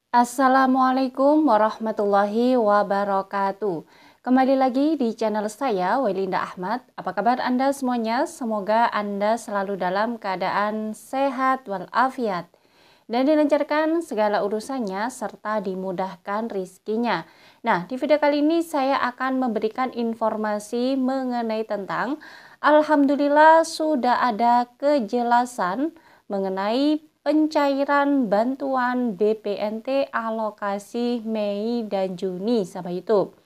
Assalamualaikum warahmatullahi wabarakatuh. Kembali lagi di channel saya, Welinda Ahmad. Apa kabar Anda semuanya? Semoga Anda selalu dalam keadaan sehat walafiat dan dilancarkan segala urusannya serta dimudahkan rizkinya. Nah, di video kali ini saya akan memberikan informasi mengenai tentang Alhamdulillah sudah ada kejelasan mengenai pencairan bantuan BPNT alokasi Mei dan Juni sampai itu.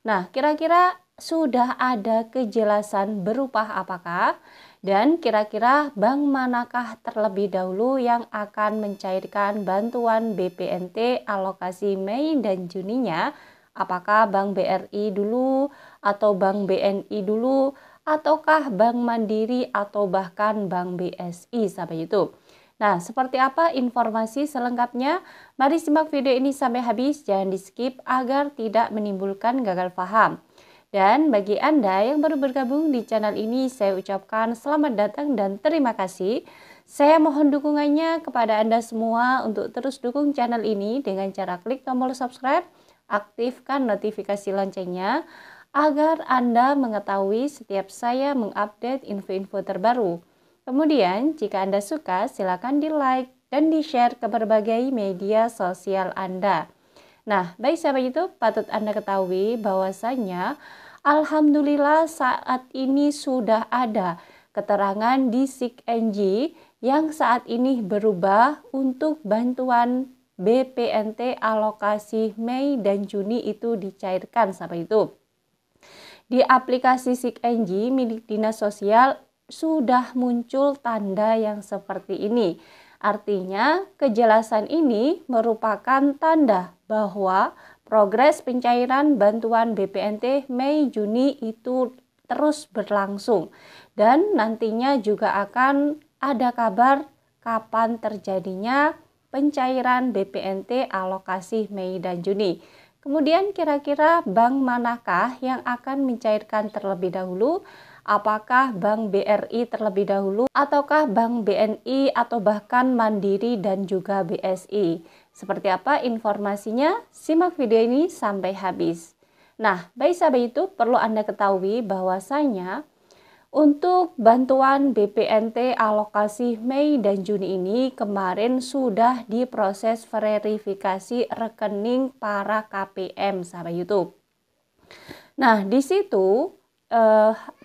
Nah, kira-kira sudah ada kejelasan berupa apakah? Dan kira-kira bank manakah terlebih dahulu yang akan mencairkan bantuan BPNT alokasi Mei dan Juninya? Apakah Bank BRI dulu atau Bank BNI dulu ataukah Bank Mandiri atau bahkan Bank BSI sampai itu? Nah, seperti apa informasi selengkapnya? Mari simak video ini sampai habis, jangan di skip agar tidak menimbulkan gagal paham. Dan bagi Anda yang baru bergabung di channel ini, saya ucapkan selamat datang dan terima kasih. Saya mohon dukungannya kepada Anda semua untuk terus dukung channel ini dengan cara klik tombol subscribe, aktifkan notifikasi loncengnya, agar Anda mengetahui setiap saya mengupdate info-info terbaru. Kemudian, jika Anda suka, silakan di-like dan di-share ke berbagai media sosial Anda. Nah, baik sahabat YouTube, patut Anda ketahui bahwasanya Alhamdulillah saat ini sudah ada keterangan di SIKNJ yang saat ini berubah untuk bantuan BPNT alokasi Mei dan Juni itu dicairkan sahabat YouTube. Di aplikasi SIKNJ milik Dinas Sosial sudah muncul tanda yang seperti ini. Artinya, kejelasan ini merupakan tanda bahwa progres pencairan bantuan BPNT Mei Juni itu terus berlangsung dan nantinya juga akan ada kabar kapan terjadinya pencairan BPNT alokasi Mei dan Juni. Kemudian kira-kira bank manakah yang akan mencairkan terlebih dahulu? Apakah Bank BRI terlebih dahulu ataukah Bank BNI atau bahkan Mandiri dan juga BSI? Seperti apa informasinya? Simak video ini sampai habis. Nah, baik sahabat itu perlu Anda ketahui bahwasanya untuk bantuan BPNT alokasi Mei dan Juni ini kemarin sudah diproses verifikasi rekening para KPM sahabat YouTube. Nah, di situ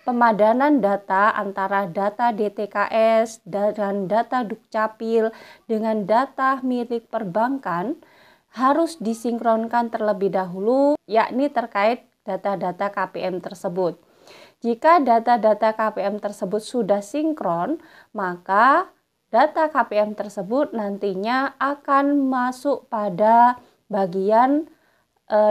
pemadanan data antara data DTKS dan data Dukcapil dengan data milik perbankan harus disinkronkan terlebih dahulu, yakni terkait data-data KPM tersebut. Jika data-data KPM tersebut sudah sinkron, maka data KPM tersebut nantinya akan masuk pada bagian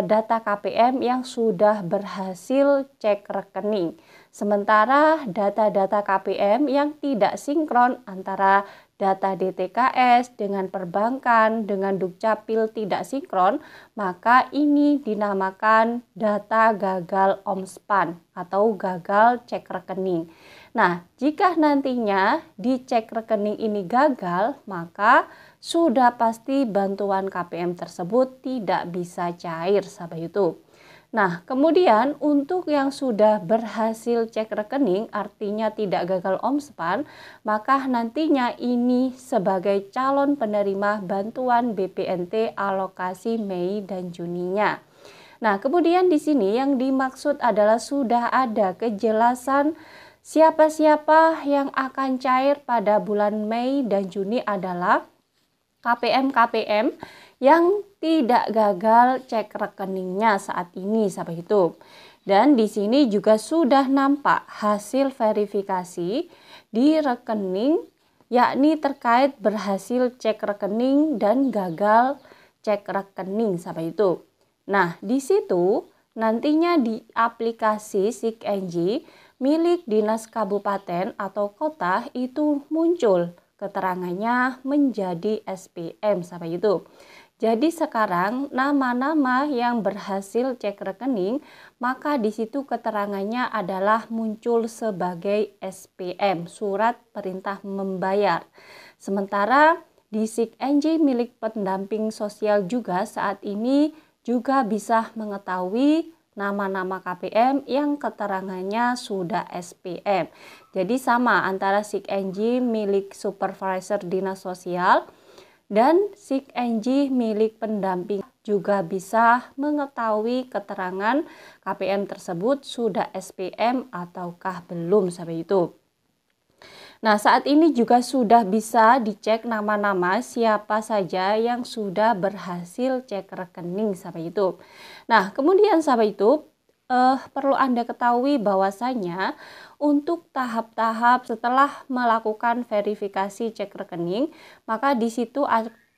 data KPM yang sudah berhasil cek rekening. Sementara data-data KPM yang tidak sinkron antara data DTKS dengan perbankan, dengan Dukcapil tidak sinkron, maka ini dinamakan data gagal omspan atau gagal cek rekening. Nah, jika nantinya dicek rekening ini gagal, maka sudah pasti bantuan KPM tersebut tidak bisa cair sahabat YouTube. Nah, kemudian untuk yang sudah berhasil cek rekening, artinya tidak gagal omspan, maka nantinya ini sebagai calon penerima bantuan BPNT alokasi Mei dan Juninya. Nah, kemudian di sini yang dimaksud adalah sudah ada kejelasan siapa-siapa yang akan cair pada bulan Mei dan Juni adalah KPM-KPM yang tidak gagal cek rekeningnya saat ini sahabat YouTube. Dan di sini juga sudah nampak hasil verifikasi di rekening, yakni terkait berhasil cek rekening dan gagal cek rekening sahabat YouTube. Nah, di situ nantinya di aplikasi SIKNJ milik dinas kabupaten atau kota itu muncul keterangannya menjadi SPM sahabat YouTube. Jadi sekarang nama-nama yang berhasil cek rekening, maka di situ keterangannya adalah muncul sebagai SPM, surat perintah membayar. Sementara di SIG-NJ milik pendamping sosial juga saat ini juga bisa mengetahui nama-nama KPM yang keterangannya sudah SPM. Jadi sama antara SIG-NJ milik supervisor dinas sosial dan SIG-NJ milik pendamping juga bisa mengetahui keterangan KPM tersebut sudah SPM ataukah belum sampai itu. Nah, saat ini juga sudah bisa dicek nama-nama siapa saja yang sudah berhasil cek rekening sampai itu. Nah, kemudian sampai itu perlu Anda ketahui bahwasanya untuk tahap-tahap setelah melakukan verifikasi cek rekening, maka di situ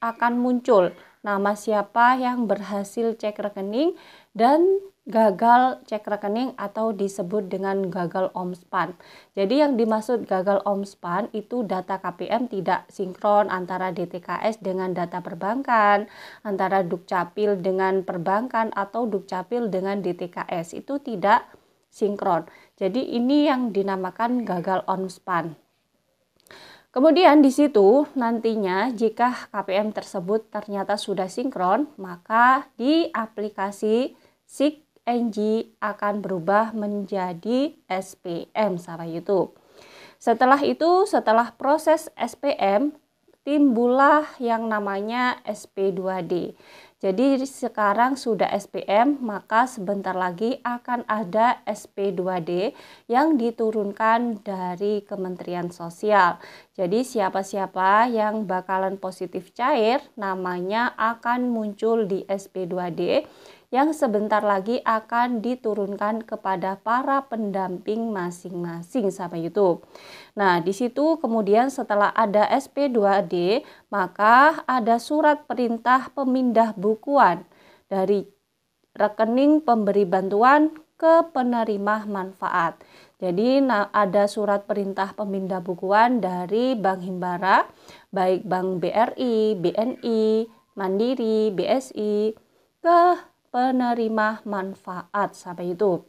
akan muncul nama siapa yang berhasil cek rekening dan gagal cek rekening atau disebut dengan gagal omspan. Jadi yang dimaksud gagal omspan itu data KPM tidak sinkron antara DTKS dengan data perbankan, antara Dukcapil dengan perbankan atau Dukcapil dengan DTKS itu tidak sinkron. Jadi ini yang dinamakan gagal omspan. Kemudian di situ nantinya jika KPM tersebut ternyata sudah sinkron, maka di aplikasi SIG-NJ akan berubah menjadi SPM sampai itu. Setelah proses SPM, timbullah yang namanya SP2D. Jadi sekarang sudah SPM, maka sebentar lagi akan ada SP2D yang diturunkan dari Kementerian Sosial. Jadi siapa-siapa yang bakalan positif cair, namanya akan muncul di SP2D yang sebentar lagi akan diturunkan kepada para pendamping masing-masing sampai itu. Nah, di situ kemudian setelah ada SP2D, maka ada surat perintah pemindah bukuan dari rekening pemberi bantuan ke penerima manfaat. Jadi ada surat perintah pemindah bukuan dari Bank Himbara, baik Bank BRI, BNI, Mandiri, BSI, ke penerima manfaat sampai itu.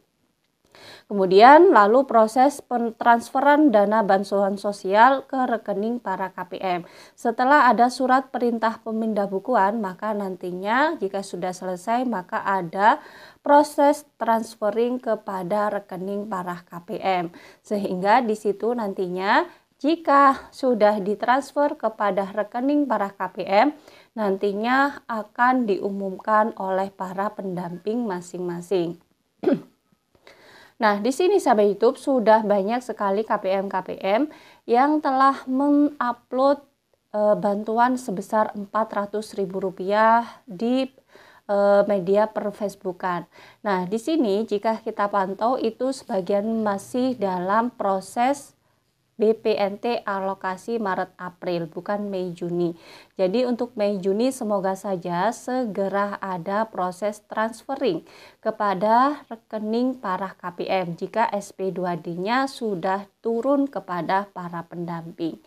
Kemudian lalu proses pentransferan dana bantuan sosial ke rekening para KPM. Setelah ada surat perintah pemindah bukuan, maka nantinya jika sudah selesai maka ada proses transferring kepada rekening para KPM. Sehingga di situ nantinya jika sudah ditransfer kepada rekening para KPM, nantinya akan diumumkan oleh para pendamping masing-masing. Nah, di sini sahabat YouTube sudah banyak sekali KPM-KPM yang telah mengupload bantuan sebesar Rp400.000 di media per Facebookan. Nah, di sini jika kita pantau itu sebagian masih dalam proses BPNT alokasi Maret-April, bukan Mei-Juni. Jadi untuk Mei-Juni semoga saja segera ada proses transferring kepada rekening para KPM jika SP2D-nya sudah turun kepada para pendamping.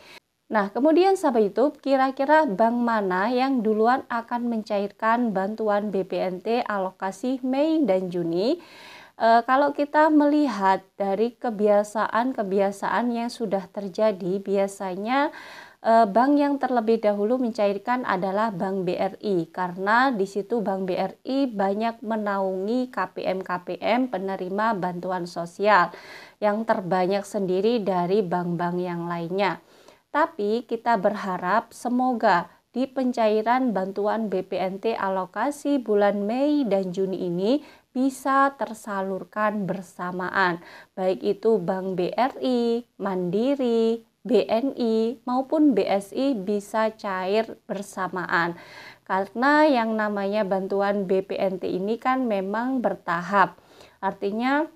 Nah, kemudian sahabat YouTube, kira-kira bank mana yang duluan akan mencairkan bantuan BPNT alokasi Mei dan Juni? Kalau kita melihat dari kebiasaan yang sudah terjadi, biasanya bank yang terlebih dahulu mencairkan adalah Bank BRI, karena di situ Bank BRI banyak menaungi KPM-KPM penerima bantuan sosial yang terbanyak sendiri dari bank-bank yang lainnya. Tapi kita berharap semoga di pencairan bantuan BPNT alokasi bulan Mei dan Juni ini bisa tersalurkan bersamaan, baik itu Bank BRI, Mandiri, BNI maupun BSI bisa cair bersamaan. Karena yang namanya bantuan BPNT ini kan memang bertahap. Artinya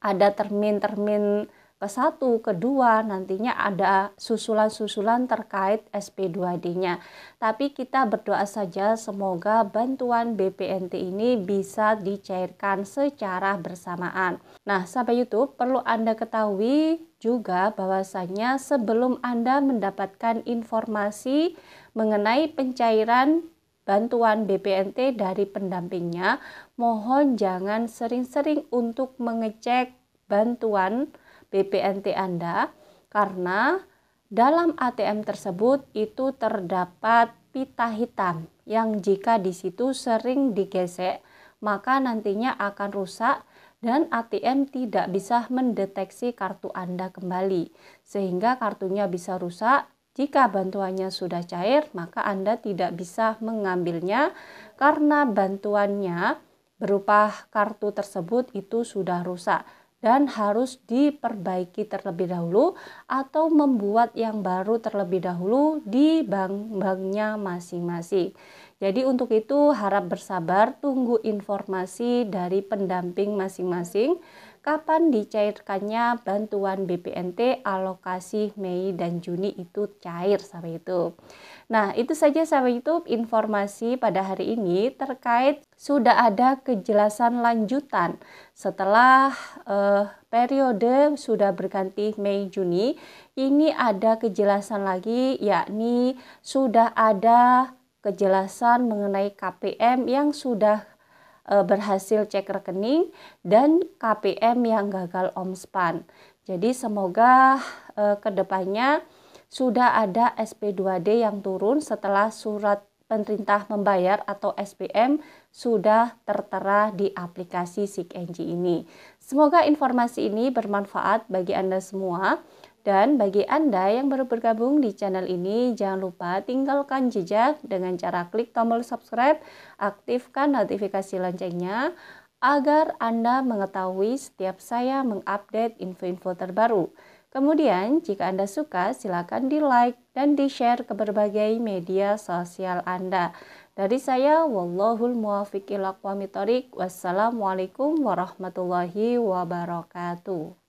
ada termin-termin ke-1, ke-2, nantinya ada susulan-susulan terkait SP2D-nya. Tapi kita berdoa saja semoga bantuan BPNT ini bisa dicairkan secara bersamaan. Nah, sahabat YouTube, perlu Anda ketahui juga bahwasanya sebelum Anda mendapatkan informasi mengenai pencairan bantuan BPNT dari pendampingnya, mohon jangan sering-sering untuk mengecek bantuan BPNT Anda, karena Dalam ATM tersebut itu terdapat pita hitam yang jika di situ sering digesek, maka nantinya akan rusak dan ATM tidak bisa mendeteksi kartu Anda kembali, sehingga kartunya bisa rusak. Jika bantuannya sudah cair, maka Anda tidak bisa mengambilnya karena bantuannya berupa kartu tersebut itu sudah rusak dan harus diperbaiki terlebih dahulu atau membuat yang baru terlebih dahulu di bank-banknya masing-masing. Jadi untuk itu harap bersabar, tunggu informasi dari pendamping masing-masing kapan dicairkannya bantuan BPNT alokasi Mei dan Juni itu cair sahabat YouTube. Nah, itu saja sahabat YouTube informasi pada hari ini terkait sudah ada kejelasan lanjutan setelah periode sudah berganti Mei Juni. Ini ada kejelasan lagi, yakni sudah ada kejelasan mengenai KPM yang sudah berhasil cek rekening dan KPM yang gagal omspan. Jadi semoga kedepannya sudah ada SP2D yang turun setelah surat pemerintah membayar atau SPM sudah tertera di aplikasi SIKNG ini. Semoga informasi ini bermanfaat bagi Anda semua. Dan bagi Anda yang baru bergabung di channel ini, jangan lupa tinggalkan jejak dengan cara klik tombol subscribe, aktifkan notifikasi loncengnya, agar Anda mengetahui setiap saya mengupdate info-info terbaru. Kemudian, jika Anda suka, silakan di-like dan di-share ke berbagai media sosial Anda. Dari saya, wallahul muwaffiq ila aqwamit thoriq. Wassalamualaikum warahmatullahi wabarakatuh.